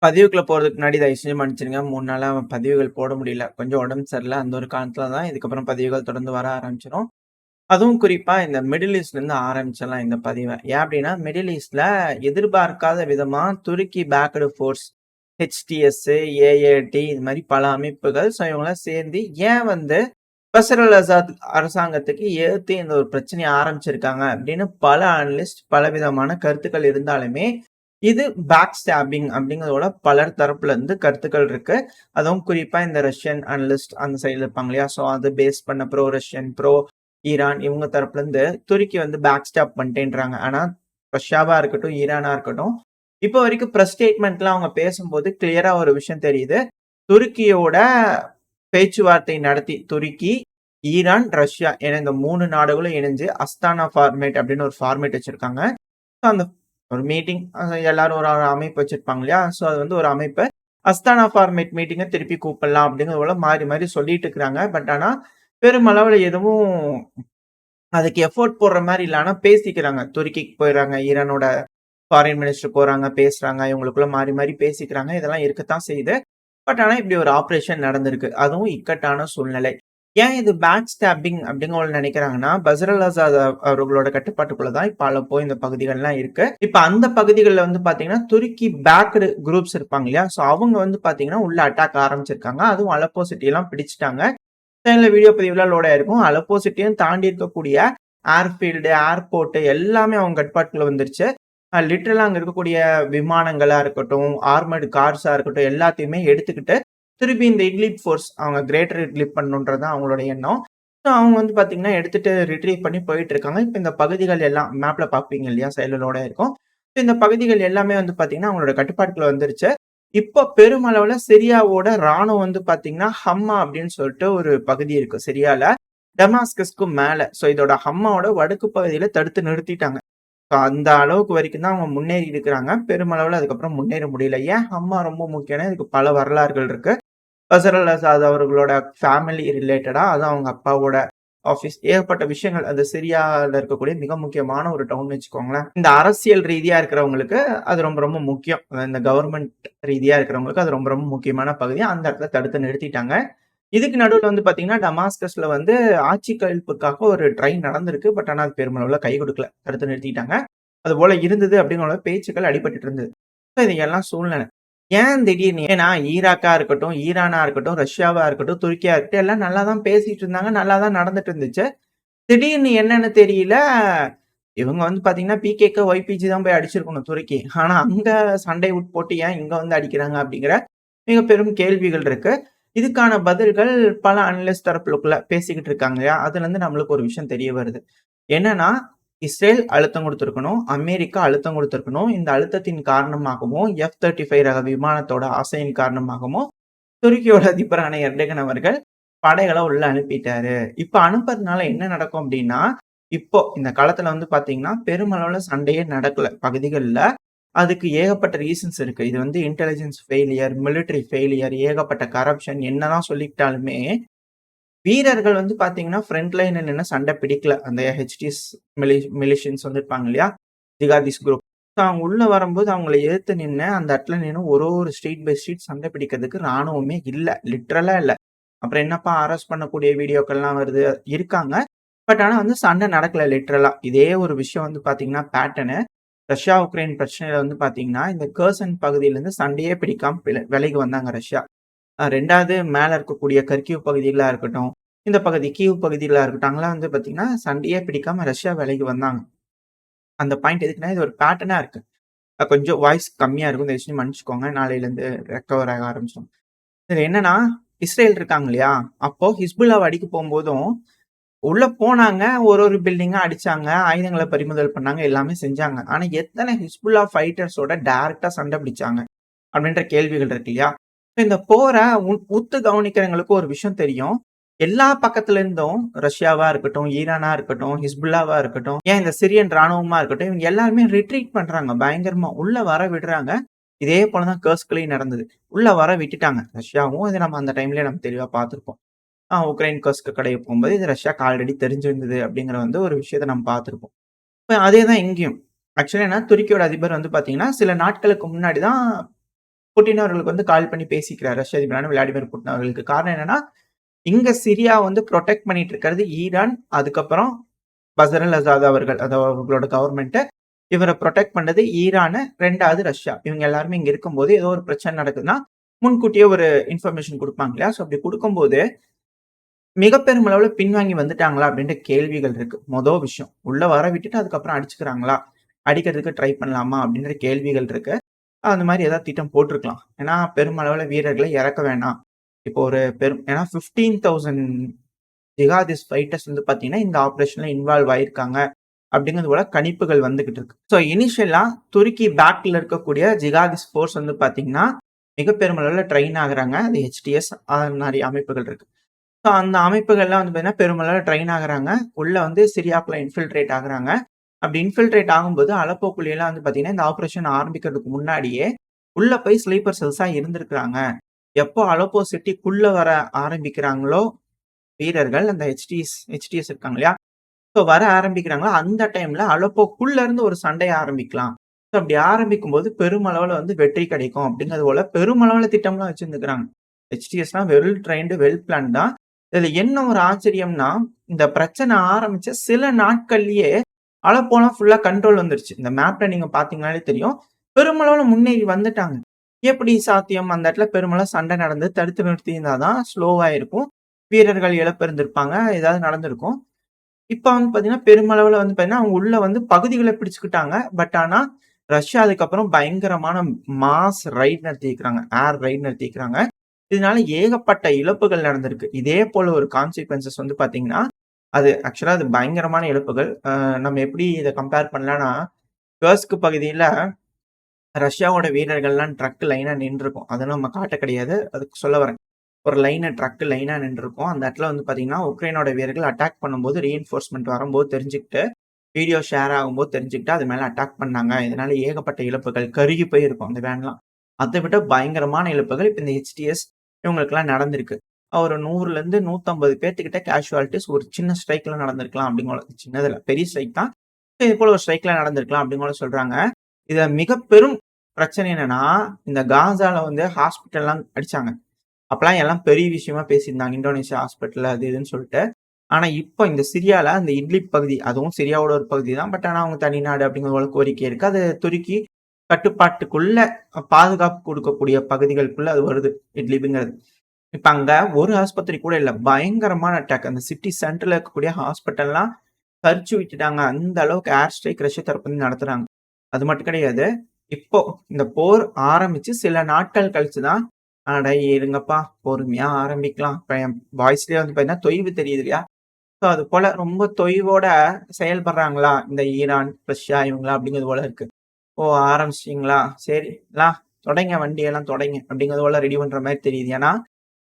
பதிவுக்குள்ள போறதுக்கு முன்னாடி தயவு செஞ்சு மன்னிச்சிடுங்க. 3 நாளா பதிவுகள் போட முடியல. கொஞ்சம் உடம்பு சரியில்ல. அந்த ஒரு காரணத்துல தான் இதுக்கப்புறம் பதிவுகள் தொடர்ந்து வர ஆரம்பிச்சிரும். அதுவும் குறிப்பா இந்த மிடில் ஈஸ்ட்லேருந்து ஆரம்பிச்சிடலாம் இந்த பதிவ. ஏன் அப்டின்னா, மிடில் ஈஸ்ட்ல எதிர்பார்க்காத விதமா துருக்கி பேக்டு ஃபோர்ஸ், HTS, AAT இது மாரி பல அமைப்புகள் இவங்கலாம் சேர்ந்து ஏன் வந்து பஷர் அல் ஆசாத் அரசாங்கத்துக்கு எதிர்த்து இந்த ஒரு பிரச்சனைய ஆரம்பிச்சிருக்காங்க அப்டின்னு பல அனலிஸ்ட் பலவிதமான கருத்துக்கள் இருந்தாலுமே, இது பேக் ஸ்டாப்பிங் அப்படிங்கிறதோட பலர் தரப்புல இருந்து கருத்துக்கள் இருக்கு. அதுவும் குறிப்பா இந்த ரஷ்யன் அனலிஸ்ட் அந்த சைடுல இருப்பாங்க இல்லையா? அது பேஸ் பண்ண ப்ரோ ரஷ்யன், ப்ரோ ஈரான் இவங்க தரப்புல இருந்து துருக்கி வந்து பேக் ஸ்டாப் பண்ணிட்டேன்றாங்க. ஆனா ரஷ்யாவா இருக்கட்டும், ஈரானா இருக்கட்டும், இப்போ வரைக்கும் பிரஸ் ஸ்டேட்மெண்ட்ல அவங்க பேசும்போது கிளியரா ஒரு விஷயம் தெரியுது. துருக்கியோட பேச்சுவார்த்தை நடத்தி துருக்கி, ஈரான், ரஷ்யா என இந்த 3 நாடுகளும் இணைஞ்சு அஸ்தானா ஃபார்மேட் அப்படின்னு ஒரு ஃபார்மேட் வச்சிருக்காங்க. அந்த ஒரு மீட்டிங் எல்லாரும் ஒரு ஒரு அமைப்பு வச்சிருப்பாங்க இல்லையா? அது வந்து ஒரு அமைப்பு. அஸ்தானா ஃபார்மேட் மீட்டிங்க திருப்பி கூப்பிடலாம் அப்படிங்கிறது போல மாறி மாறி சொல்லிட்டு இருக்கிறாங்க. ஆனா பெருமளவுல எதுவும் அதுக்கு எஃபோர்ட் போடுற மாரி இல்ல. ஆனா பேசிக்கிறாங்க. துருக்கிக்கு போயிடுறாங்க. ஈரானோட ஃபாரின் மினிஸ்டர் போறாங்க, பேசுறாங்க. இவங்களுக்குள்ள மாறி மாறி பேசிக்கிறாங்க. இதெல்லாம் இருக்கத்தான் செய்யுது. ஆனா இப்படி ஒரு ஆப்பரேஷன் நடந்திருக்கு. அதுவும் இக்கட்டான சூழ்நிலை. ஏன் இது பேக் ஸ்டாப்பிங் அப்படின்னு நினைக்கிறாங்கன்னா, பஷர் அல் ஆசாத் அவர்களோட கட்டுப்பாட்டுக்குள்ள தான் இப்ப அலப்போ இந்த பகுதிகள்லாம் இருக்கு. இப்ப அந்த பகுதிகள்ல வந்து பாத்தீங்கன்னா, துருக்கி பேக்டு குரூப்ஸ் இருப்பாங்க இல்லையா? அவங்க வந்து பாத்தீங்கன்னா, உள்ள அட்டாக் ஆரம்பிச்சிருக்காங்க. அதுவும் அலப்போ சிட்டி எல்லாம் பிடிச்சுட்டாங்க. சேனல்ல வீடியோ பதிவுலாம் லோட் ஆயிருக்கும். அலப்போ சிட்டியும் தாண்டி இருக்கக்கூடிய ஏர்ஃபீல்டு, ஏர்போர்ட் எல்லாமே அவங்க கட்டுப்பாட்டுக்குள்ள வந்துருச்சு. லிட்டரலா அங்க இருக்கக்கூடிய விமானங்களா இருக்கட்டும், ஆர்மர்டு கார்ஸா இருக்கட்டும், எல்லாத்தையுமே எடுத்துக்கிட்டு, திருப்பி இந்த இட்லிப் ஃபோர்ஸ் அவங்க கிரேட்டர் இட்லிப் பண்ணணுன்றது தான் அவங்களோட எண்ணம். அவங்க வந்து பார்த்தீங்கன்னா, எடுத்துட்டு ரிட்ரீவ் பண்ணி போயிட்டு இருக்காங்க. இப்ப இந்த பகுதிகள் எல்லாம் மேப்ல பார்ப்பீங்க இல்லையா? சைடுல இருக்கும். இந்த பகுதிகள் எல்லாமே வந்து பார்த்தீங்கன்னா, அவங்களோட கட்டுப்பாட்டுக்குள்ள வந்துருச்சு. இப்போ பெருமளவுல சிரியாவோட ராணுவம் வந்து பார்த்தீங்கன்னா, ஹம்மா அப்படின்னு சொல்லிட்டு ஒரு பகுதி இருக்கு சிரியால. டமாஸ்கஸ்க்கும் மேல. இதோட ஹம்மாவோட வடக்கு பகுதியில தடுத்து நிறுத்திட்டாங்க. அந்த அளவுக்கு வரைக்கும் தான் அவங்க முன்னேறி இருக்கிறாங்க. பெருமளவுல அதுக்கப்புறம் முன்னேற முடியல. ஏன் ஹம்மா ரொம்ப முக்கியம்னா, இதுக்கு பல வரலாறுகள் இருக்கு. பஷர் அல் ஆசாத் அவர்களோட ஃபேமிலி ரிலேட்டடா, அது அவங்க அப்பாவோட ஆஃபீஸ் ஏகப்பட்ட விஷயங்கள். அது சிரியால இருக்கக்கூடிய மிக முக்கியமான ஒரு டவுன் வச்சுக்கோங்களேன். இந்த அரசியல் ரீதியா இருக்கிறவங்களுக்கு அது ரொம்ப ரொம்ப முக்கியம். இந்த கவர்ன்மெண்ட் ரீதியா இருக்கிறவங்களுக்கு அது ரொம்ப ரொம்ப முக்கியமான பகுதி. அந்த இடத்துல தடுத்து நிறுத்திட்டாங்க. இதுக்கு நடுவுல வந்து பார்த்தீங்கன்னா, டமாஸ்கஸ்ல வந்து ஆட்சி கவிழ்ப்புக்காக ஒரு ட்ரை நடந்திருக்கு. ஆனா அது பெருமளவுல கை கொடுக்கல. தடுத்து நிறுத்திட்டாங்க. அதுபோல இருந்தது அப்படிங்கிற பேச்சுக்கள் அடிபட்டுட்டு இருந்தது. இது எல்லாம் சூழ்நிலை. ஏன் திடீர்னு ஏன்னா ஈராக்கா இருக்கட்டும், ஈரானா இருக்கட்டும், ரஷ்யாவா இருக்கட்டும், துருக்கியா இருக்கட்டும் எல்லாம் நல்லா தான் பேசிட்டு இருந்தாங்க. நல்லா தான் நடந்துட்டு இருந்துச்சு. திடீர்னு என்னன்னு தெரியல. இவங்க வந்து பார்த்தீங்கன்னா, PKK, YPG தான் போய் அடிச்சிருக்கணும் துருக்கி. ஆனா அங்க சண்டை போட்டு ஏன் இங்க வந்து அடிக்கிறாங்க அப்படிங்கிற மிக பெரும் கேள்விகள் இருக்கு. இதுக்கான பதில்கள் பல அனலிஸ்ட் தரப்புக்குள்ள பேசிக்கிட்டு இருக்காங்க இல்லையா? அதுலருந்து நம்மளுக்கு ஒரு விஷயம் தெரிய வருது. என்னன்னா, இஸ்ரேல் அழுத்தம் குடுத்திருக்கணும். அமெரிக்கா அழுத்தம் குடுத்திருக்கணும். இந்த அழுத்தத்தின் காரணமாகவும், F-35 ரக விமானத்தோட ஆசையின் காரணமாகவும், துருக்கியோட அதிபரான எர்டகன் அவர்கள் படைகள உள்ள அனுப்பிட்டாரு. இப்ப அனுப்புறதுனால என்ன நடக்கும் அப்டின்னா, இப்போ இந்த காலத்துல வந்து பாத்தீங்கன்னா, பெருமளவுல சண்டையே நடக்கல பகுதிகள்ல. அதுக்கு ஏகப்பட்ட ரீசன்ஸ் இருக்கு. இது வந்து இன்டெலிஜென்ஸ் ஃபெயிலியர், மிலிட்டரி ஃபெயிலியர், ஏகப்பட்ட கரப்ஷன் என்னதான் சொல்லிக்கிட்டாலுமே, வீரர்கள் வந்து பார்த்தீங்கன்னா, ஃப்ரண்ட் லைன்ல நின்னு சண்டை பிடிக்கல. அந்த ஹெச்டிஎஸ் மிலிஷியன்ஸ் வந்து இருப்பாங்க இல்லையா? ஜிகாதிஸ் குரூப். அவங்க உள்ள வரும்போது அவங்கள எதிர்த்து நின்னு, அந்த இடத்துல நின்னு ஒரு ஸ்ட்ரீட் பை ஸ்ட்ரீட் சண்டை பிடிக்கிறதுக்கு ராணுவமே இல்ல. லிட்டரலா இல்ல. அப்புறம் என்னப்பா அரெஸ்ட் பண்ணக்கூடிய வீடியோக்கள்லாம் வருது. இருக்காங்க. ஆனா வந்து சண்டை நடக்கல லிட்டரலா. இதே ஒரு விஷயம் வந்து பார்த்தீங்கன்னா, பேட்டர்னு ரஷ்யா, உக்ரைன் பிரச்சனையில வந்து பார்த்தீங்கன்னா, இந்த கர்சன் பகுதியிலருந்து சண்டையே பிடிக்காம விலகி வந்தாங்க ரஷ்யா. 2வது மேல இருக்கக்கூடிய கர்கிவ் பகுதிகளா இருக்கட்டும், இந்த பகுதி கீவ் பகுதிகளா இருக்கட்டும், அங்கலாம் வந்து பார்த்தீங்கன்னா, சண்டையே பிடிக்காம ரஷ்யா விலகி வந்தாங்க. அந்த பாயிண்ட் எதுக்குன்னா, இது ஒரு பேட்டர்னா இருக்கு. கொஞ்சம் வாய்ஸ் கம்மியா இருக்கும். தயவு செஞ்சு மன்னிச்சுக்கோங்க. நாளையிலருந்து ரெக்கவர் ஆக ஆரம்பிச்சுரும். இதுல என்னன்னா, இஸ்ரேல் இருக்காங்க இல்லையா? அப்போ ஹிஸ்புல்லாவ அடிக்க போம்போதும், உள்ள போனாங்க. ஒரு பில்டிங்கா அடிச்சாங்க. ஆயுதங்கள பறிமுதல் பண்ணாங்க. எல்லாமே செஞ்சாங்க. ஆனா, எத்தன ஹிஸ்புல்லா ஃபைட்டர்ஸோட டைரக்ட்டா சண்டை பிடிச்சாங்க? அப்படின்ற கேள்விகள் இருக்கு இல்லையா? இந்த போர உத்து கவனிக்கிறவங்களுக்கு ஒரு விஷயம் தெரியும். எல்லா பக்கத்துல இருந்தும் ரஷ்யாவா இருக்கட்டும், ஈரானா இருக்கட்டும், ஹிஸ்புல்லாவா இருக்கட்டும், ஏன் இந்த சிரியன் ராணுவமா இருக்கட்டும், இவங்க எல்லாருமே ரிட்ரீட் பண்றாங்க பயங்கரமா. உள்ள வர விடுறாங்க. இதே போல தான் கர்ஸ்க்லயும் நடந்தது. உள்ள வர விட்டுட்டாங்க. ரஷ்யாவும் இத நம்ம அந்த டைம்லயே நம்ம தெளிவா பார்த்திருப்போம். உக்ரைன் கர்ஸ்க் கடைய போகும்போது இது ரஷ்யாக்கு ஆல்ரெடி தெரிஞ்சிருந்தது அப்படிங்கிற வந்து ஒரு விஷயத்த நம்ம பார்த்திருப்போம். இப்ப அதே தான் இங்கேயும். ஆக்சுவலா துருக்கியோட அதிபர் வந்து பார்த்தீங்கன்னா, சில நாட்களுக்கு முன்னாடி தான் புட்டின் அவர்களுக்கு வந்து கால் பண்ணி பேசிக்கிறார் ரஷ்ய அதிபரான விளாடிமிர் புட்டின் அவர்களுக்கு. காரணம் என்னன்னா, இங்க சிரியா வந்து புரொடெக்ட் பண்ணிட்டு இருக்கிறது ஈரான், அதுக்கப்புறம் பஷர் அல் அசாத் அவர்கள், அதாவது அவர்களோட கவர்ன்மென்ட். இவர புரொடெக்ட் பண்றது ஈரானு, 2வது ரஷ்யா. இவங்க எல்லாருமே இங்க இருக்கும்போது ஏதோ ஒரு பிரச்சனை நடக்குதுன்னா, முன்கூட்டியே ஒரு இன்ஃபர்மேஷன் குடுப்பாங்க இல்லையா? ஸோ அப்படி குடுக்கும்போது, மிக பெருமளவுல பின்வாங்கி வந்துட்டாங்களா? அப்படின்ற கேள்விகள் இருக்கு. விஷயம். உள்ள வர விட்டுட்டு அதுக்கப்புறம் அடிச்சுக்கிறாங்களா? அடிக்கிறதுக்கு ட்ரை பண்ணலாமா? அப்படின்ற கேள்விகள் இருக்கு. அந்த மாரி ஏதாவது திட்டம் போட்டிருக்கலாம். ஏன்னா, பெருமளவுல வீரர்கள இறக்க வேணாம். இப்போ ஒரு ஏன்னா 15,000 ஜிஹாதிஸ்ட் ஃபைட்டர்ஸ் வந்து பார்த்தீங்கன்னா, இந்த ஆப்பரேஷன்ல இன்வால்வ் ஆயிருக்காங்க. அப்படிங்கிறது போல கணிப்புகள் வந்துகிட்டு இருக்கு. ஸோ இனிஷியலா துருக்கி பேக்ல இருக்கக்கூடிய ஜிஹாதிஸ்ட் ஃபோர்ஸ் வந்து பார்த்தீங்கன்னா, மிக பெருமளவுல ட்ரெயின் ஆகுறாங்க. அது HTS நெறைய அமைப்புகள் இருக்கு. ஸோ அந்த அமைப்புகள்லாம் வந்து பார்த்தீங்கன்னா, பெருமளவுல ட்ரெயின் ஆகுறாங்க. உள்ள வந்து சிரியாக்குள்ள இன்ஃபில்ட்ரேட் ஆகுறாங்க. அப்படி இன்ஃபில்ட்ரேட் ஆகும்போது அலப்போக்குள்ளலாம் வந்து பார்த்தீங்கன்னா, இந்த ஆப்பரேஷன் ஆரம்பிக்கிறதுக்கு முன்னாடியே, உள்ள போய் ஸ்லீப்பர் செல்ஸா இருந்திருக்காங்க. எப்போ அலப்போ சிட்டிக்குள்ள வர ஆரம்பிக்கிறாங்களோ வீரர்கள், அந்த HTS இருக்காங்க இல்லையா? ஸோ வர ஆரம்பிக்கிறாங்களோ, அந்த டைம்ல அலப்போக்குள்ள இருந்து ஒரு சண்டைய ஆரம்பிக்கலாம். ஸோ அப்படி ஆரம்பிக்கும்போது பெருமளவுல வந்து வெற்றி கிடைக்கும் அப்படிங்கிறது போல பெருமளவுல திட்டம்லாம் வச்சிருந்துருக்காங்க. HTSலாம் வெல் ட்ரெயின்டு, வெல் பிளான்ட் தான். இதுல என்ன ஒரு ஆச்சரியம்னா, இந்த பிரச்சனை ஆரம்பிச்ச சில நாட்கள்லயே அலப்போலாம் ஃபுல்லா கண்ட்ரோல் வந்துருச்சு. இந்த மேப்ல நீங்க பார்த்தீங்கனாலே தெரியும். பெருமளவுல முன்னேறி வந்துட்டாங்க. எப்படி சாத்தியம்? அந்த இடத்துல பெருமளவு சண்டை நடந்து தடுத்து நிறுத்தியிருந்தா தான் ஸ்லோவா இருக்கும். வீரர்கள் இழப்பு இருந்திருப்பாங்க. ஏதாவது நடந்திருக்கும். இப்ப வந்து பார்த்தீங்கன்னா, பெருமளவுல வந்து பார்த்தீங்கன்னா, அவங்க உள்ள வந்து பகுதிகள பிடிச்சுக்கிட்டாங்க. பட் ஆனா, ரஷ்யா அதுக்கப்புறம் பயங்கரமான மாஸ் ரைட் நடத்தியிருக்கிறாங்க. ஏர் ரைட் நடத்தியிருக்கிறாங்க. இதனால ஏகப்பட்ட இழப்புகள் நடந்திருக்கு. இதே போல ஒரு கான்சிக்வென்சஸ் வந்து பார்த்தீங்கன்னா, அது ஆக்சுவலா அது பயங்கரமான இழப்புகள். நம்ம எப்படி இத கம்பேர் பண்ணலாம்னா, கர்ஸ்க் பகுதியில ரஷ்யாவோட வீரர்கள்லாம் ட்ரக் லைனா நின்றுருக்கும். அத நம்ம காட்ட கிடையாது. அதுக்கு சொல்ல வரேன். ஒரு ட்ரக் லைனா நின்றுருக்கும். அந்த இடத்துல வந்து பார்த்தீங்கன்னா, உக்ரைனோட வீரர்கள் அட்டாக் பண்ணும்போது ரீஇன்ஃபோர்ஸ்மென்ட் வரும்போது தெரிஞ்சுக்கிட்டு, வீடியோ ஷேர் ஆகும்போது தெரிஞ்சுக்கிட்டு, அது மேல அட்டாக் பண்ணாங்க. இதனால ஏகப்பட்ட இழப்புகள் கருகி போயிருக்கும் அந்த வேன்லாம். அத விட பயங்கரமான இழப்புகள் இப்ப இந்த HTS இவங்களுக்கெல்லாம் நடந்திருக்கு. ஒரு 100லேருந்து 150 பேத்துக்கிட்ட கேஷுவாலிட்டீஸ் ஒரு சின்ன ஸ்ட்ரைக்ல நடந்திருக்கலாம் அப்படிங்கிற சின்னதில்ல பெரிய ஸ்ட்ரைக் தான். இது போல ஒரு ஸ்ட்ரைக்ல நடந்திருக்கலாம் அப்படிங்கிற சொல்றாங்க. இதுல மிக பெரும் பிரச்சனை என்னன்னா, இந்த காசால வந்து ஹாஸ்பிட்டல்லாம் அடிச்சாங்க. அப்பலாம் எல்லாம் பெரிய விஷயமா பேசியிருந்தாங்க. இந்தோனேஷியா ஹாஸ்பிட்டல் அது இதுன்னு சொல்லிட்டு. ஆனா, இப்ப இந்த சிரியால அந்த இட்லிப் பகுதி, அதுவும் சிரியாவோட ஒரு பகுதி தான். பட் ஆனா, அவங்க தனி நாடு அப்படிங்கிற ஒரு கோரிக்கை இருக்கு. அது துருக்கி கட்டுப்பாட்டுக்குள்ள பாதுகாப்பு குடுக்கக்கூடிய பகுதிகளுக்குள்ள அது வருது. இட்லிப்ங்கிறது. இப்ப அங்க ஒரு ஆஸ்பத்திரி கூட இல்ல. பயங்கரமான அட்டாக். அந்த சிட்டி சென்டர்ல இருக்கக்கூடிய ஹாஸ்பிட்டல்லாம் சரிச்சு விட்டுட்டாங்க. அந்த அளவுக்கு ஏர் ஸ்ட்ரைக் ரஷ்ய தரப்புலருந்து நடத்துறாங்க. அது மட்டும் கிடையாது. இப்போ இந்த போர் ஆரம்பிச்சு சில நாட்கள் கழிச்சு தான், "அட இருங்கப்பா, பொறுமையா ஆரம்பிக்கலாம்." இப்ப என் வாய்ஸ்லயே வந்து பார்த்தீங்கன்னா, தொய்வு தெரியுது இல்லையா? ஸோ அது போல ரொம்ப தொய்வோட செயல்படுறாங்களா, இந்த ஈரான், ரஷ்யா இவங்கலாம் அப்படிங்கிறது போல இருக்கு. "ஓ! ஆரம்பிச்சிட்டீங்களா? சரி, தொடங்க வண்டியெல்லாம் தொடங்க." அப்படிங்கிறது போல ரெடி பண்ற மாரி தெரியுது. ஏன்னா,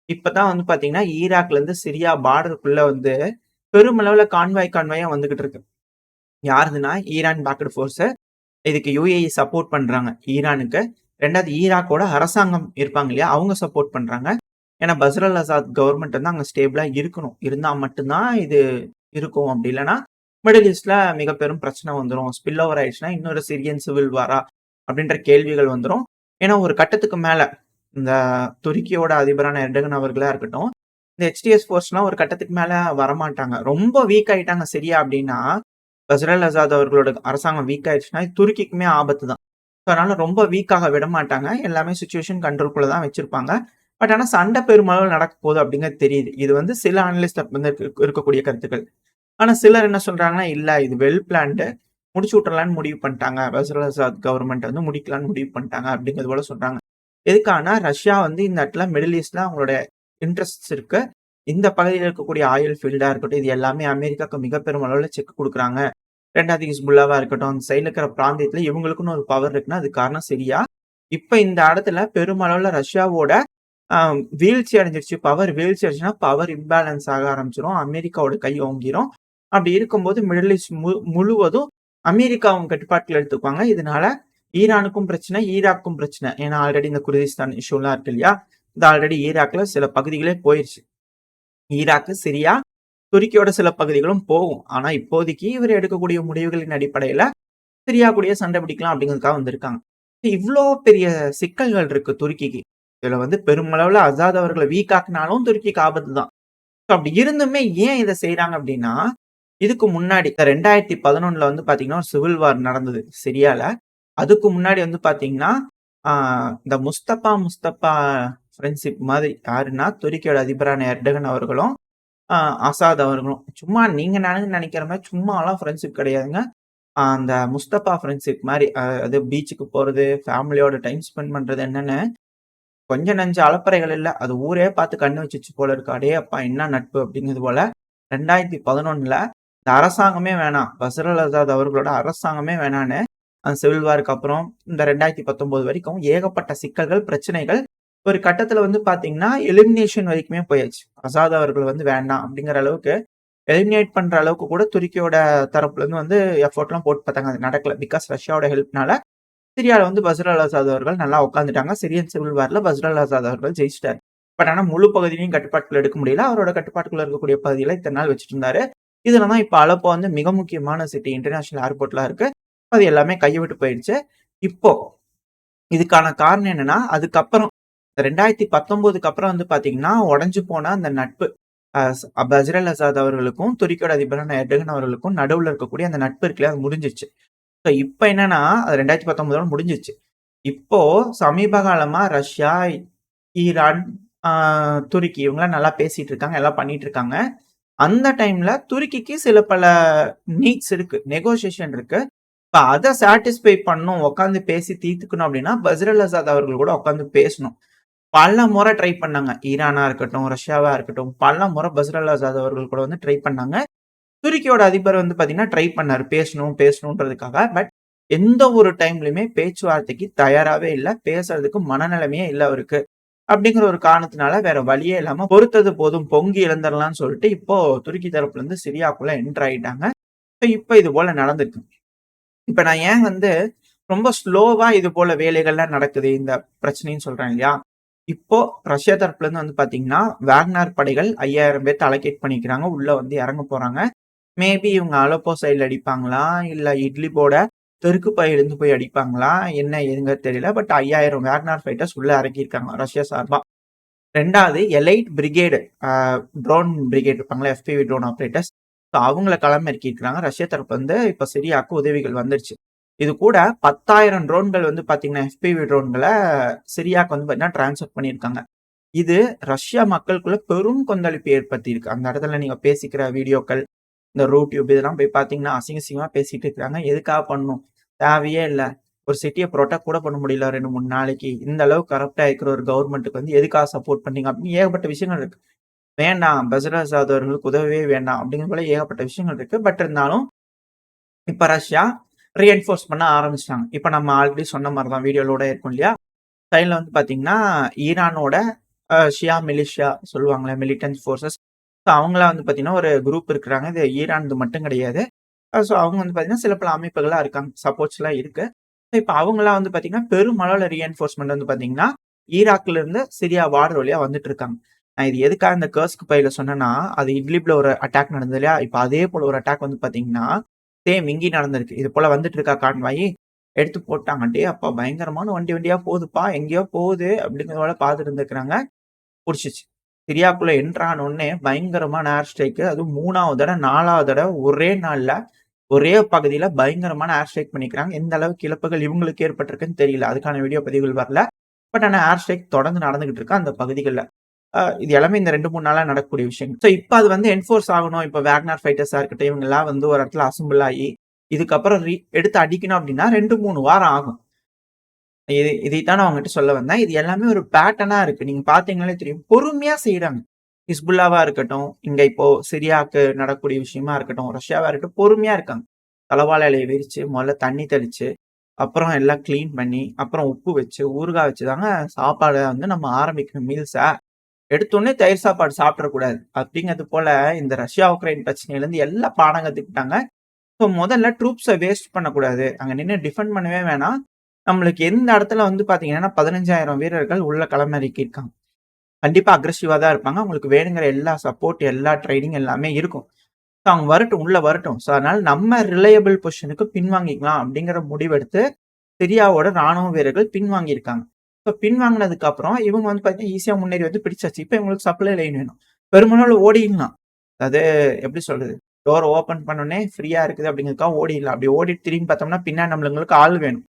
இப்ப தான் வந்து பார்த்தீங்கன்னா, ஈராக்லருந்து சிரியா பார்டருக்குள்ள வந்து பெருமளவுல கான்வாயா வந்துகிட்டு இருக்கு. யாருதுன்னா, ஈரான் பேக்டு ஃபோர்ஸ். இதுக்கு UAE சப்போர்ட் பண்றாங்க ஈரானுக்கு. 2வது ஈராக்கோட அரசாங்கம் இருப்பாங்க இல்லையா? அவங்க சப்போர்ட் பண்றாங்க. ஏன்னா பஷர் அல் அசாத் கவர்ன்மெண்ட் வந்து அங்க ஸ்டேபிளா இருக்கணும். இருந்தா மட்டும் தான் இது இருக்கும். அப்படி இல்லன்னா, மிடில் ஈஸ்ட்ல மிக பெரும் பிரச்சனை வந்துரும். ஸ்பில் ஓவர் ஆயிடுச்சுன்னா, இன்னொரு சிரியன் சிவில் வாரா? அப்படின்ற கேள்விகள் வந்துரும். ஏன்னா ஒரு கட்டத்துக்கு மேல இந்த துருக்கியோட அதிபரான எர்டகன் அவர்களா இருக்கட்டும், இந்த HTS ஃபோர்ஸ்லாம் ஒரு கட்டத்துக்கு மேல வரமாட்டாங்க. ரொம்ப வீக் ஆயிட்டாங்க சிரியா அப்படின்னா, பஷர் அல் அசாத் அவர்களோட அரசாங்கம் வீக் ஆயிடுச்சுன்னா, துருக்கிக்குமே ஆபத்து தான். ஸோ அதனால ரொம்ப வீக்காக விட மாட்டாங்க. எல்லாமே சிச்சுவேஷன் கண்ட்ரோல்குள்ள தான் வச்சிருப்பாங்க. பட் ஆனா சண்டை பெருமளவு நடக்க போகுது அப்படிங்கிறது தெரியுது. இது வந்து சில அனலிஸ்ட் வந்து இருக்கக்கூடிய கருத்துக்கள். ஆனா சிலர் என்ன சொல்றாங்கன்னா, இல்ல இது வெல் பிளான்டு. முடிச்சு விட்டுறலாம்னு முடிவு பண்ணிட்டாங்க. பஷர் அல் அசாத் கவர்ன்மெண்ட் வந்து முடிக்கலாம்னு முடிவு பண்ணிட்டாங்க அப்படிங்கிறது போல சொல்றாங்க. எதுக்காகனா, ரஷ்யா வந்து இந்த இடத்துல மிடில் ஈஸ்ட்ல அவங்களோட இன்ட்ரெஸ்ட்ஸ் இருக்கு. இந்த பகுதியில இருக்கக்கூடிய ஆயில் ஃபீல்டா இருக்கட்டும், இது எல்லாமே அமெரிக்காவுக்கு மிக பெரும் அளவுல செக் குடுக்குறாங்க. 2வது ஹிஸ்புல்லாவா இருக்கட்டும், அந்த சைடுல இருக்கிற பிராந்தியத்துல இவங்களுக்குன்னு ஒரு பவர் இருக்குன்னா, அதுக்கு காரணம் சிரியா. இப்ப இந்த இடத்துல பெருமளவுல ரஷ்யாவோட அ வீழ்ச்சி அடைஞ்சிருச்சு. பவர் வீழ்ச்சி அடைஞ்சுச்சுன்னா, பவர் இம்பேலன்ஸ் ஆக ஆரம்பிச்சுரும். அமெரிக்காவோட கை ஓங்கிரும். அப்படி இருக்கும்போது மிடில் ஈஸ்ட் முழுவதும் அமெரிக்கா அவங்க கட்டுப்பாட்டுல எடுத்துக்குவாங்க. இதனால ஈரானுக்கும் பிரச்சனை, ஈராக்கும் பிரச்சனை. ஏன்னா ஆல்ரெடி இந்த குர்திஸ்தான் இஷ்யூலாம் இருக்கு இல்லையா? இது ஆல்ரெடி ஈராக்ல சில பகுதிகளே போயிருச்சு. ஈராக்கு, சிரியா, துருக்கியோட சில பகுதிகளும் போகும். ஆனா இப்போதைக்கு இவர் எடுக்கக்கூடிய முடிவுகளின் அடிப்படையில சிரியா கூடயே சண்டை பிடிக்கலாம் அப்படிங்கிறதுக்காக வந்திருக்காங்க. இவ்ளோ பெரிய சிக்கல்கள் இருக்கு துருக்கிக்கு. இதுல வந்து பெருமளவுல அசாத் அவர்கள வீக் ஆக்குனாலும் துருக்கிக்கு ஆபத்து தான். அப்படி இருந்துமே ஏன் இத செய்றாங்க அப்படின்னா, இதுக்கு முன்னாடி இந்த 2011ல வந்து பார்த்தீங்கன்னா, ஒரு சிவில் வார் நடந்தது சிரியால. அதுக்கு முன்னாடி வந்து பார்த்தீங்கன்னா, ஆ இந்த முஸ்தபா ஃப்ரெண்ட்ஷிப் மாதிரி யாருன்னா, துருக்கியோட அதிபரான எர்டகன் அவர்களும், அ அசாத் அவர்களும். சும்மா நீங்க நெனைக்கிற மாரி சும்மாலாம் ஃப்ரெண்ட்ஷிப் கிடையாதுங்க. அந்த முஸ்தபா ஃப்ரெண்ட்ஷிப் மாரி. அது பீச்சுக்கு போறது, ஃபேமிலியோட டைம் ஸ்பெண்ட் பண்றது என்னன்னு கொஞ்சம் நெஞ்ச அலப்பறைகள் இல்ல. அது ஊரே பார்த்து கண்ணு வச்சுச்சு போல இருக்கு. அடேயப்பா! என்ன நட்பு அப்படிங்கிறது போல. 2011ல இந்த அரசாங்கமே வேணாம். பஷர் அல் ஆசாத் அவர்களோட அரசாங்கமே வேணான்னு, அந்த சிவில் வார்க்கு அப்புறம் இந்த 2019 வரைக்கும் ஏகப்பட்ட சிக்கல்கள், பிரச்சனைகள். ஒரு கட்டத்தில வந்து பார்த்தீங்கன்னா, எலிமினேஷன் வரைக்குமே போயாச்சு. அசாத் அவர்கள் வந்து வேண்டாம் அப்படிங்கிற அளவுக்கு, எலிமினேட் பண்ற அளவுக்கு கூட துருக்கியோட தரப்புலருந்து வந்து எஃபோர்ட்லாம் போட்டு பார்த்தாங்க. அது நடக்கல. பிகாஸ் ரஷ்யாவோட ஹெல்ப்னால சிரியால வந்து பஷர் அல் ஆசாத் அவர்கள் நல்லா உட்காந்துட்டாங்க. சிரியன் சிவில் வார்ல பஷர் அல் ஆசாத் அவர்கள் ஜெயிச்சுட்டாரு. பட் ஆனா முழு பகுதியையும் கட்டுப்பாட்டுக்குள்ள எடுக்க முடியல. அவரோட கட்டுப்பாட்டுக்குள்ள இருக்கக்கூடிய பகுதியில இத்தன நாள் வச்சுட்டு இருந்தாரு. இதுல தான் இப்ப அலப்போ வந்து மிக முக்கியமான சிட்டி. இன்டர்நேஷனல் ஏர்போர்ட்லாம் இருக்கு. அது எல்லாமே கைய விட்டு போயிடுச்சு. இப்போ இதுக்கான காரணம் என்னன்னா, அதுக்கப்புறம் 2019க்கு அப்புறம் வந்து பார்த்தீங்கன்னா, உடைஞ்சு போன அந்த நட்பு. பஷர் அல் ஆசாத் அவர்களுக்கும், துருக்கியோட அதிபரான எர்டகன் அவர்களுக்கும் நடுவுல இருக்கக்கூடிய அந்த நட்பு இருக்குல்லையா, அது முடிஞ்சிருச்சு. ஸோ இப்ப என்னன்னா, அது 2019ஓட முடிஞ்சிருச்சு. இப்போ சமீப காலமா ரஷ்யா, ஈரான், ஆ துருக்கி இவங்கலாம் நல்லா பேசிட்டு இருக்காங்க. எல்லாம் பண்ணிட்டு இருக்காங்க. அந்த டைம்ல துருக்கிக்கு சில பல நீட்ஸ் இருக்கு. நெகோசியேஷன் இருக்கு. இப்ப அத சாட்டிஸ்ஃபை பண்ணணும், உட்கார்ந்து பேசி தீர்த்துக்கணும் அப்படின்னா, பஷர் அல் ஆசாத் அவர்கள் கூட உட்கார்ந்து பேசணும். பல முறை ட்ரை பண்ணாங்க. ஈரானா இருக்கட்டும், ரஷ்யாவா இருக்கட்டும், பல முறை பஷர் அல் ஆசாத் அவர்கள் கூட வந்து ட்ரை பண்ணாங்க. துருக்கியோட அதிபர் வந்து பார்த்தீங்கன்னா, ட்ரை பண்ணாரு. பேசணுன்றதுக்காக. பட் எந்த ஒரு டைம்லயுமே பேச்சுவார்த்தைக்கு தயாராவே இல்ல. பேசுறதுக்கு மனநிலைமையே இல்ல அவருக்கு. அப்படிங்கிற ஒரு காரணத்தினால வேற வழியே இல்லாம பொறுத்தது போதும் பொங்கி எழுந்தரலாம்னு சொல்லிட்டு இப்போ துருக்கி தரப்புல இருந்து சிரியாக்குள்ள என்டர் ஆயிட்டாங்க. இப்ப இது போல நடந்திருக்கு. இப்ப நான் ஏன் வந்து ரொம்ப ஸ்லோவா இது போல வேலைகள்லாம் நடக்குது இந்த பிரச்சனைன்னு சொல்றேன் இல்லையா? இப்போ ரஷ்யா தரப்புல இருந்து வந்து பார்த்தீங்கன்னா, வேக்னர் படைகள் 5000 பேத்த அலோகேட் பண்ணிக்கிறாங்க. உள்ள வந்து இறங்க போறாங்க. மேபி இவங்க அலப்போ சைடுல அடிப்பாங்களா? இல்ல இட்லிபோட தெற்கு பகுதியிலருந்து போய் அடிப்பாங்களா? என்ன ஏதுங்கிறது தெரியல. பட் 5000 வேக்னார் ஃபைட்டர்ஸ் உள்ள இறக்கியிருக்காங்க ரஷ்யா சார்பா. 2வது எலைட் பிரிகேடு ட்ரோன் பிரிகேட் இருப்பாங்கல்ல, எஃபிவி ட்ரோன் ஆப்பரேட்டர்ஸ். ஸோ அவங்கள களம் இறக்கியிருக்காங்க. ரஷ்யா தரப்பு வந்து இப்ப சிரியாவுக்கு உதவிகள் வந்துருச்சு. இது கூட 10,000 ட்ரோன்கள் வந்து பார்த்தீங்கன்னா, எஃபிவி ட்ரோன்கள சிரியாவுக்கு வந்து பார்த்தீங்கன்னா டிரான்ஸ்ஃபர் பண்ணியிருக்காங்க. இது ரஷ்யா மக்களுக்குள்ள பெரும் கொந்தளிப்பு ஏற்படுத்தியிருக்கு. அந்த இடத்துல நீங்க பேசிக்கிற வீடியோக்கள் இந்த ரூட்யூப் இதெல்லாம் போய் பார்த்தீங்கன்னா, அசிங்க அசிங்கமா பேசிட்டு இருக்கிறாங்க. எதுக்காக பண்ணணும்? தேவையே இல்ல. ஒரு சிட்டிய புரொடெக்ட் கூட பண்ண முடியல 2, 3 நாளைக்கு. இந்த அளவுக்கு கரப்ட்டா இருக்கிற ஒரு கவர்ன்மென்ட்க்கு வந்து எதுக்காக சப்போர்ட் பண்ணீங்க? அப்படின்னு ஏகப்பட்ட விஷயங்கள் இருக்கு. வேண்டாம் பஸ்ரா சாத் அவர்களுக்கு உதவவே வேண்டாம் அப்படிங்கிற போல ஏகப்பட்ட விஷயங்கள் இருக்கு. பட் இருந்தாலும் இப்ப ரஷ்யா ரீஎன்ஃபோர்ஸ் பண்ண ஆரம்பிச்சுட்டாங்க. இப்ப நம்ம ஆல்ரெடி சொன்ன மாரி தான் வீடியோலோட இருக்கும் இல்லையா? சைடுல வந்து பார்த்தீங்கன்னா, ஈரானோட ஷியா மிலிஷியா சொல்லுவாங்கல்ல மிலிட்டன்ட் ஃபோர்ஸஸ். ஸோ அவங்கலாம் வந்து பார்த்தீங்கன்னா, ஒரு குரூப் இருக்கிறாங்க. இது ஈரான்து மட்டும் கிடையாது. ஸோ அவங்க வந்து பார்த்தீங்கன்னா, சில பல அமைப்புகளா இருக்காங்க. சப்போர்ட்ஸ்லாம் இருக்கு. இப்ப அவங்கலாம் வந்து பார்த்தீங்கன்னா, பெருமளவுல ரீஎன்ஃபோர்ஸ்மென்ட் வந்து பார்த்தீங்கன்னா, ஈராக்ல இருந்து சிரியா பார்டர் வழியா வந்துட்டு இருக்காங்க. நான் இது எதுக்காக இந்த கர்ஸ்க் பைல சொன்னேன்னா, அது இட்லிப்ல ஒரு அட்டாக் நடந்தது இல்லையா? இப்ப அதே போல ஒரு அட்டாக் வந்து பார்த்தீங்கன்னா, சேம் இங்கேயும் நடந்திருக்கு. இது போல வந்துட்டு இருக்கா கான்வாய் எடுத்து போட்டாங்க. "டேய் அப்பா பயங்கரமான வண்டி வண்டியா போகுதுப்பா, எங்கேயோ போகுது" அப்படிங்கிற போல பார்த்துட்டு இருந்திருக்காங்க. புடிச்சுச்சு. சிரியாக்குள்ள என்டர் ஆன உடனே பயங்கரமான ஏர் ஸ்ட்ரைக். அதுவும் 3வது தடவ, 4வது தடவ ஒரே நாள்ல, ஒரே பகுதியில பயங்கரமான ஏர் ஸ்ட்ரைக் பண்ணியிருக்காங்க. எந்த அளவுக்கு இழப்புகள் இவங்களுக்கு ஏற்பட்டிருக்குன்னு தெரியல. அதுக்கான வீடியோ பதிவுகள் வரல. பட் ஆனா ஏர் ஸ்ட்ரைக் தொடர்ந்து நடந்துகிட்டு இருக்கு அந்த பகுதிகள்ல. இது எல்லாமே இந்த 2, 3 நாளா நடக்கக்கூடிய விஷயங்கள். ஸோ இப்ப அது வந்து என்ஃபோர்ஸ் ஆகணும். இப்ப வேக்னர் ஃபைட்டர்ஸா இருக்கட்டும், இவங்கலாம் வந்து ஒரு இடத்துல அசெம்பிள் ஆயி, இதுக்கப்புறம் எடுத்து அடிக்கணும் அப்படின்னா 2, 3 வாரம் ஆகும். இதைத்தான் நான் உங்ககிட்ட சொல்ல வந்தேன். இது எல்லாமே ஒரு பேட்டர்னா இருக்கு. நீங்க பார்த்தீங்கனாலே தெரியும். பொறுமையா செய்றாங்க. ஹிஸ்புல்லாவா இருக்கட்டும், இங்க இப்போ சிரியாக்கு நடக்கக்கூடிய விஷயமா இருக்கட்டும், ரஷ்யாவா இருக்கட்டும், பொறுமையா இருக்காங்க. தலவாழை இலைய விரிச்சு, முதல்ல தண்ணி தெளிச்சு, அப்புறம் எல்லாம் கிளீன் பண்ணி, அப்புறம் உப்பு வச்சு, ஊறுகாய் வச்சு தாங்க சாப்பாட வந்து நம்ம ஆரம்பிக்கணும் மீல்ஸ. எடுத்தோனே தயிர் சாப்பாடு சாப்பிடக்கூடாது. அப்படிங்கிறது போல இந்த ரஷ்யா, உக்ரைன் பிரச்சனையிலருந்து எல்லாம் பாடம் கத்துக்கிட்டாங்க. ஸோ முதல்ல ட்ரூப்ஸ வேஸ்ட் பண்ணக்கூடாது. அங்க நின்னு டிஃபெண்ட் பண்ணவே வேணாம். நம்மளுக்கு எந்த இடத்துல வந்து பார்த்தீங்கன்னா, 15,000 வீரர்கள் உள்ள களமிறக்கியிருக்காங்க. கண்டிப்பா அக்ரெசிவா தான் இருப்பாங்க. அவங்களுக்கு வேணுங்கிற எல்லா சப்போர்ட், எல்லா ட்ரெய்னிங் எல்லாமே இருக்கும். ஸோ அவங்க வரட்டும், உள்ள வரட்டும். ஸோ அதனால நம்ம ரிலையபிள் பொசிஷனுக்கு பின்வாங்கிக்கலாம் அப்படிங்கிற முடிவெடுத்து, சிரியாவோட ராணுவ வீரர்கள் பின்வாங்கியிருக்காங்க. ஸோ பின்வாங்கினதுக்கு அப்புறம் இவங்க வந்து பார்த்தீங்கன்னா ஈஸியா முன்னேறி வந்து பிடிச்சாச்சு. இப்ப இவங்களுக்கு சப்ளை லைன் வேணும். பெருமளவுல ஓடிடலாம். அதாவது எப்படி சொல்றது? டோர் ஓப்பன் பண்ணோனே ஃப்ரீயா இருக்குது அப்படிங்கிறதுக்காக ஓடிடலாம். அப்படி ஓடிட்டு திரும்பி பார்த்தோம்னா, பின்னாடி நம்மளுங்களுக்கு ஆள் வேணும்.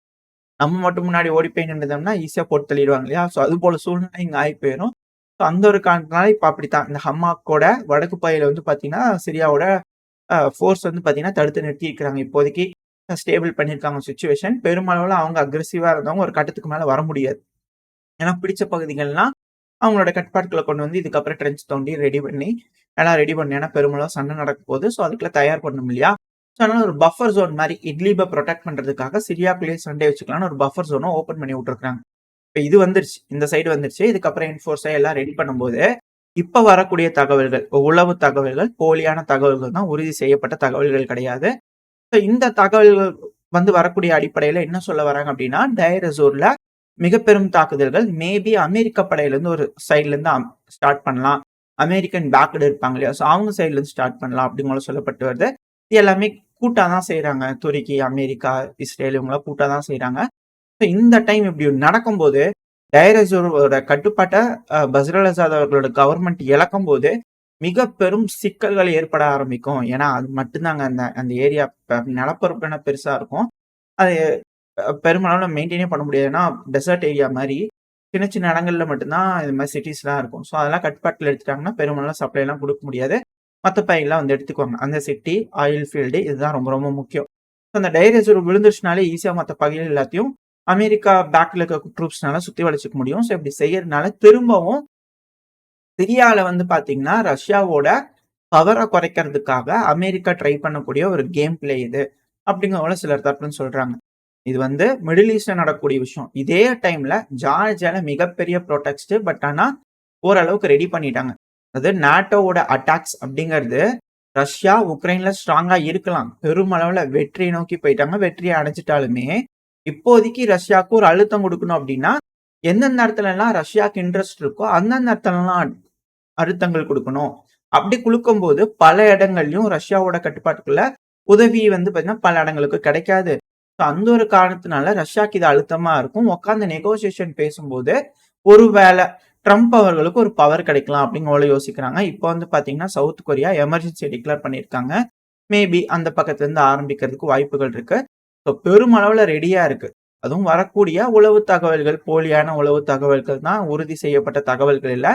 நம்ம மட்டும் முன்னாடி ஓடி போய் நின்னுட்டோம்னா, ஈஸியா போட்டு தள்ளிருவாங்க இல்லையா? ஸோ அதுபோல சூழ்நிலை இங்க ஆயி போயிரும். ஸோ அந்த ஒரு காரணத்தினால இப்ப அப்படித்தான். இந்த ஹமாக்கோட வடக்கு பகுதியில வந்து பார்த்தீங்கன்னா, சிரியாவோட ஃபோர்ஸ் வந்து பார்த்தீங்கன்னா, தடுத்து நிறுத்தியிருக்கிறாங்க. இப்போதைக்கு ஸ்டேபிள் பண்ணியிருக்காங்க சிச்சுவேஷன். பெருமளவுல அவங்க அக்ரெசிவா இருந்தவங்க ஒரு கட்டத்துக்கு மேல வர முடியாது. ஏன்னா பிடிச்ச பகுதிகள்லாம் அவங்களோட கட்டுப்பாட்டுக்குள்ள கொண்டு வந்து இதுக்கப்புறம் ட்ரென்ச் தோண்டி ரெடி பண்ணி எல்லாம் ரெடி பண்ணி ஏன்னா பெருமளவு சண்டை நடக்க போகுது. ஸோ அதுக்கெல்லாம் தயார் பண்ணணும் இல்லையா? ஸோ அதனால ஒரு பஃபர் ஜோன் மாரி இட்லிப புரொடெக்ட் பண்றதுக்காக சிரியாக்குள்ளேயே சண்டை வச்சுக்கலாம்னு ஒரு பஃபர் ஜோன ஓப்பன் பண்ணி விட்டுருக்காங்க. இப்ப இது வந்துருச்சு. இந்த சைடு வந்துருச்சு. இதுக்கப்புறம் என்ஃபோர்ஸா எல்லாம் ரெடி பண்ணும்போது, இப்ப வரக்கூடிய தகவல்கள், உளவு தகவல்கள், போலியான தகவல்கள் தான் உறுதி செய்யப்பட்ட தகவல்கள் கிடையாது. ஸோ இந்த தகவல்கள் வந்து வரக்கூடிய அடிப்படையில என்ன சொல்ல வராங்க அப்படின்னா, டயர் எசோர்ல மிக பெரும் தாக்குதல்கள் மேபி அமெரிக்க படையிலிருந்து ஒரு சைட்ல இருந்து ஸ்டார்ட் பண்ணலாம். அமெரிக்கன் பேக்டு இருப்பாங்க இல்லையா? ஸோ அவங்க சைட்ல இருந்து ஸ்டார்ட் பண்ணலாம் அப்படிங்கிற சொல்லப்பட்டு வருது. இது எல்லாமே கூட்டா தான் செய்றாங்க. துருக்கி, அமெரிக்கா, இஸ்ரேல் இவங்கலாம் கூட்டா தான் செய்றாங்க. ஸோ இந்த டைம் இப்படி நடக்கும்போது, டயர் எசோரோட கட்டுப்பாட்ட பஸ்ரல் அசாத் அவர்களோட கவர்மெண்ட் இழக்கும்போது, மிக பெரும் சிக்கல்கள் ஏற்பட ஆரம்பிக்கும். ஏன்னா, அது மட்டும் தாங்க அந்த அந்த ஏரியா நிலப்பரப்பு என்ன பெருசா இருக்கும். அது பெரும்பாலான மெயின்டெயினே பண்ண முடியாது. ஏன்னா, டெசர்ட் ஏரியா மாரி. சின்ன சின்ன இடங்கள்ல மட்டும் தான் இது மாரி சிட்டீஸ்லாம் இருக்கும். ஸோ அதெல்லாம் கட்டுப்பாட்டுல எடுத்துட்டாங்கன்னா, பெரும்பாலான சப்ளைலாம் குடுக்க முடியாது. மத்த பயிர்லாம் வந்து எடுத்துக்குவாங்க. அந்த சிட்டி, ஆயில் ஃபீல்டு இதுதான் ரொம்ப ரொம்ப முக்கியம். ஸோ அந்த டயர் ரிசர்வ் விழுந்துருச்சுனாலே ஈஸியா மத்த பகுதிகள் எல்லாத்தையும் அமெரிக்கா பேக்ல இருக்க ட்ரூப்ஸ்னால சுத்தி வளைச்சுக்க முடியும். ஸோ இப்படி செய்யறதுனால திரும்பவும் சிரியால வந்து பார்த்தீங்கன்னா, ரஷ்யாவோட பவர குறைக்கிறதுக்காக அமெரிக்கா ட்ரை பண்ணக்கூடிய ஒரு கேம் பிளே இது. அப்படிங்கிறத சிலர் தரப்புன்னு சொல்றாங்க. இது வந்து மிடில் ஈஸ்ட்ல நடக்கக்கூடிய விஷயம். இதே டைம்ல ஜார்ஜியால மிகப்பெரிய ப்ரொடெக்ஸ்ட். பட் ஆனா ஓரளவுக்கு ரெடி பண்ணிட்டாங்க. அதாவது நாட்டோவோட அட்டாக்ஸ் அப்படிங்கிறது ரஷ்யா, உக்ரைன்ல ஸ்ட்ராங்கா இருக்கலாம். பெருமளவுல வெற்றியை நோக்கி போயிட்டாங்க. வெற்றியை அடைஞ்சிட்டாலுமே, இப்போதைக்கு ரஷ்யாவுக்கு ஒரு அழுத்தம் குடுக்கணும் அப்படின்னா, எந்தெந்த இடத்துலலாம் ரஷ்யாவுக்கு இன்ட்ரெஸ்ட் இருக்கோ, அந்தந்த இடத்துலலாம் அழுத்தங்கள் குடுக்கணும். அப்படி குடுக்கும்போது பல இடங்கள்லயும் ரஷ்யாவோட கட்டுப்பாட்டுக்குள்ள உதவி வந்து பார்த்தீங்கன்னா, பல இடங்களுக்கு கிடைக்காது. ஸோ அந்த ஒரு காரணத்தினால ரஷ்யாக்கு இது அழுத்தமா இருக்கும். உட்கார்ந்து நெகோசியேஷன் பேசும்போது, ஒருவேள ட்ரம்ப் அவர்களுக்கு ஒரு பவர் கிடைக்கலாம் அப்படின்னு யோசிக்கிறாங்க. இப்போ வந்து பார்த்தீங்கன்னா, சவுத் கொரியா எமர்ஜென்சி டிக்ளேர் பண்ணியிருக்காங்க. மேபி அந்த பக்கத்துல இருந்து ஆரம்பிக்கிறதுக்கு வாய்ப்புகள் இருக்கு. ஸோ பெருமளவுல ரெடியா இருக்கு. அதுவும் வரக்கூடிய உளவு தகவல்கள், போலியான உளவு தகவல்கள் தான் உறுதி செய்யப்பட்ட தகவல்கள் இல்ல.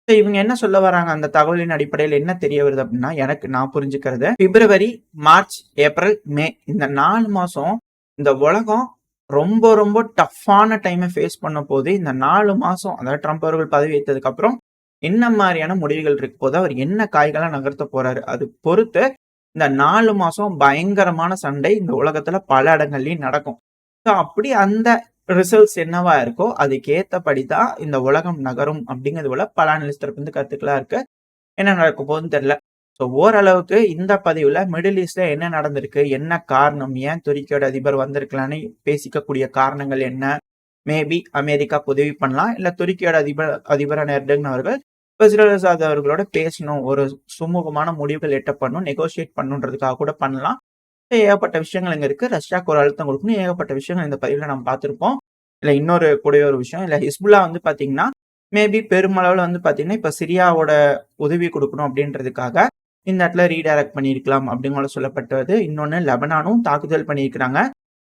ஸோ இவங்க என்ன சொல்ல வராங்க? அந்த தகவலின் அடிப்படையில என்ன தெரிய வருது அப்படின்னா, எனக்கு நான் புரிஞ்சுக்கிறது, பிப்ரவரி, மார்ச், ஏப்ரல், மே இந்த 4 மாசம் இந்த உலகம் ரொம்ப ரொம்ப டஃப்பான டைமை ஃபேஸ் பண்ண போது, இந்த 4 மாசம் அதாவது ட்ரம்ப் அவர்கள் பதவி ஏற்றதுக்கு அப்புறம் என்ன மாரியான முடிவுகள் இருக்க போது, அவர் என்ன காய்களா நகர்த்த போறாரு, அது பொறுத்து இந்த 4 மாசம் பயங்கரமான சண்டை இந்த உலகத்துல பல இடங்கள்லயும் நடக்கும். ஸோ அப்படி அந்த ரிசல்ட்ஸ் என்னவா இருக்கோ, அதுக்கு ஏத்தபடி தான் இந்த உலகம் நகரும் அப்படிங்கிறது போல பல அனலிஸ்ட் தரப்பிலிருந்து கருத்துக்களா இருக்கு. என்ன நடக்க போகுதுன்னு தெரியல. ஸோ ஓரளவுக்கு இந்த பதிவுல மிடில் ஈஸ்ட்ல என்ன நடந்திருக்கு? என்ன காரணம்? ஏன் துருக்கியோட அதிபர் வந்திருக்கலான்னு பேசிக்கக்கூடிய காரணங்கள் என்ன? மேபி அமெரிக்கா உதவி பண்ணலாம். இல்ல துருக்கியோட அதிபரான எர்டோகன் அவர்கள் பஷர் அசாத் அவர்களோட பேசணும். ஒரு சுமூகமான முடிவுகள் எட்டப்படணும். நெகோசியேட் பண்ணணுன்றதுக்காக கூட பண்ணலாம். ஏகப்பட்ட விஷயங்கள் இங்க இருக்கு. ரஷ்யாவுக்கு ஒரு அழுத்தம் கொடுக்கணும். ஏகப்பட்ட விஷயங்கள் இந்த பதிவுல நம்ம பார்த்திருப்போம். இல்ல இன்னொரு கூடவே ஒரு விஷயம். இல்ல ஹிஸ்புல்லா வந்து பார்த்தீங்கன்னா, மேபி பெருமளவுல வந்து பார்த்தீங்கன்னா, இப்ப சிரியாவோட உதவி குடுக்கணும் அப்படின்றதுக்காக இந்த இடத்துல ரீடைரக்ட் பண்ணியிருக்கலாம் அப்படின்னு சொல்லப்பட்டது. இன்னொன்னு லெபனானும் தாக்குதல் பண்ணியிருக்கிறாங்க.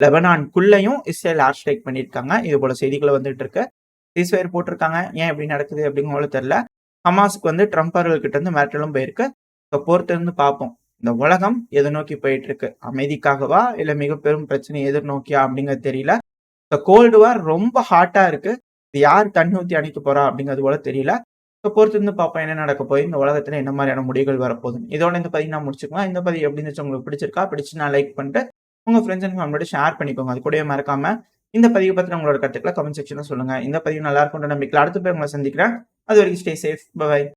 லெபனான்குள்ளயும் இஸ்ரேல் ஏர் ஸ்ட்ரைக் பண்ணியிருக்காங்க. இது போல செய்திகள் வந்துட்டு இருக்கு. சீஸ்ஃபயர் போட்டிருக்காங்க. ஏன் இப்படி நடக்குது அப்படிங்கிறது தெரியல. ஹமாஸ்க்கு வந்து ட்ரம்ப் அவர்கள்கிட்ட இருந்து மிரட்டலும் போயிருக்கு. இப்ப பொறுத்து இருந்து பார்ப்போம். இந்த உலகம் எதை நோக்கி போயிட்டு இருக்கு? அமைதிக்காகவா? இல்ல மிக பெரும் பிரச்சனையை எதிர்நோக்கியா அப்படிங்கிறது தெரியல. இந்த கோல்டு வார் ரொம்ப ஹாட்டா இருக்கு. இது யார் தண்ணி ஊத்தி அணைக்க போறா அப்படிங்கிறது போல தெரியல. பொறுத்து இருந்து பார்ப்போம் என்ன நடக்க போகுது. இந்த உலகத்துல என்ன மாதிரியான முடிவுகள் வரப்போகுதுன்னு. இதோட இந்த பதிவு நான் முடிச்சுக்கலாம். இந்த பதிவு எப்படி இருந்துச்சு உங்களுக்கு பிடிச்சிருக்கா? பிடிச்சுன்னா லைக் பண்ணிட்டு உங்க ஃப்ரெண்ட்ஸ் அண்ட் ஃபேமிலியோட ஷேர் பண்ணிக்கோங்க. அது கூடவே மறக்காம இந்த பதிவு பத்தின உங்களோட கருத்துக்களை கமெண்ட் செக்ஷன்ல சொல்லுங்க. இந்த பதிவு நல்லா இருக்கும்ன்ற நம்பிக்கையில அடுத்த போய் உங்களை சந்திக்கிறேன். அது வரைக்கும் ஸ்டே சேஃப். பை.